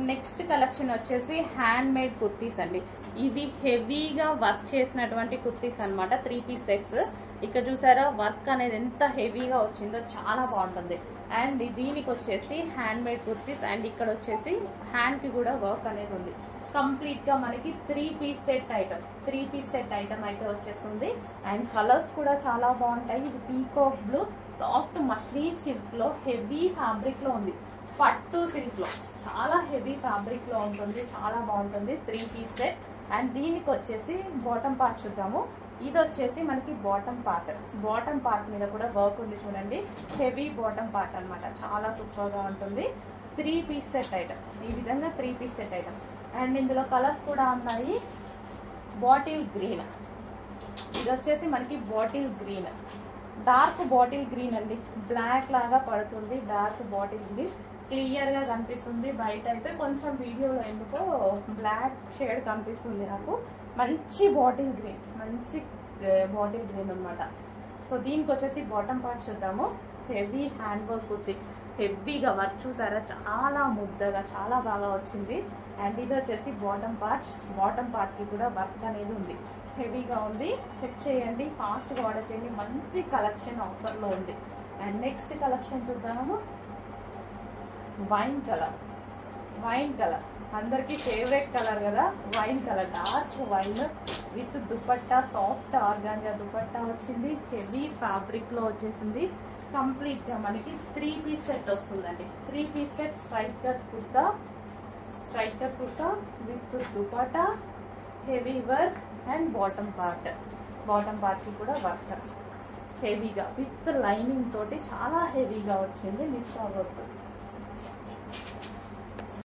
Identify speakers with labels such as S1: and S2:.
S1: Next collection వచ్చేసి hand made kurtis అండి. ఇవి హెవీగా వర్క్ చేసినటువంటి కుర్తీస్ అనమాట. 3 పీస్ సెట్స్. ఇక్కడ చూసారా వర్క్ అనేది ఎంత హెవీగా వచ్చిందో, చాలా బాగుంటుంది. అండ్ దీనికి వచ్చేసి హ్యాండ్ మేడ్ కుర్తీస్. అండ్ ఇక్కడ వచ్చేసి హ్యాండ్ కి కూడా వర్క్ అనేది ఉంది. కంప్లీట్ గా మనకి 3 పీస్ సెట్ ఐటమ్ అయితే వచ్చేస్తుంది. అండ్ కలర్స్ కూడా చాలా బాగుంటాయి. ఇది peacock blue, soft muslin silk లో, హెవీ ఫ్యాబ్రిక్ లో ఉంది. పట్టు సిల్క్ లో చాలా హెవీ ఫ్యాబ్రిక్ లో ఉంటుంది, చాలా బాగుంటుంది. 3 పీస్ సెట్. అండ్ దీనికి వచ్చేసి బాటమ్ పార్ట్ చూద్దాము. ఇది వచ్చేసి మనకి బాటమ్ పార్ట్ మీద కూడా వర్క్ ఉంది చూడండి. హెవీ బాటమ్ పార్ట్ అనమాట, చాలా సూపర్ గా ఉంటుంది. 3 పీస్ సెట్ ఐటమ్, ఈ విధంగా 3 పీస్ సెట్ ఐటమ్. అండ్ ఇందులో కలర్స్ కూడా ఉన్నాయి. బాటిల్ గ్రీన్, ఇది వచ్చేసి మనకి bottle green, dark bottle green అండి. బ్లాక్ లాగా పడుతుంది, డార్క్ బాటిల్ గ్రీన్. క్లియర్ గా కనిపిస్తుంది. బయట అయితే కొంచెం వీడియోలో ఎందుకో బ్లాక్ షేడ్ కనిపిస్తుంది నాకు. మంచి బాటిల్ గ్రీన్ అనమాట. సో దీనికి వచ్చేసి బాటమ్ పార్ట్ చూద్దాము. హెవీ హ్యాండ్ వర్క్ కుర్తి, హెవీగా వర్క్ చూసారా, చాలా ముద్దగా చాలా బాగా వచ్చింది. అండ్ ఇది వచ్చేసి బాటమ్ పార్ట్ కి కూడా వర్క్ అనేది ఉంది, హెవీగా ఉంది. చెక్ చేయండి, ఫాస్ట్గా ఆర్డర్ చేయండి. మంచి కలెక్షన్ ఆఫర్లో ఉంది. అండ్ నెక్స్ట్ కలెక్షన్ చూద్దాము. వైన్ కలర్ అందరికీ ఫేవరెట్ కలర్ కదా. Wine colour, dark wine with dupatta, soft organza dupatta వచ్చింది. హెవీ ఫ్యాబ్రిక్ లో వచ్చేసింది. కంప్లీట్ గా మనకి 3 పీస్ సెట్ వస్తుందండి. 3 piece set striker kurta with dupatta, heavy work. And bottom part కి కూడా వర్క్ హెవీగా విత్ లైనింగ్ తోటి చాలా హెవీగా వచ్చింది. మిస్ అవ్వద్దు.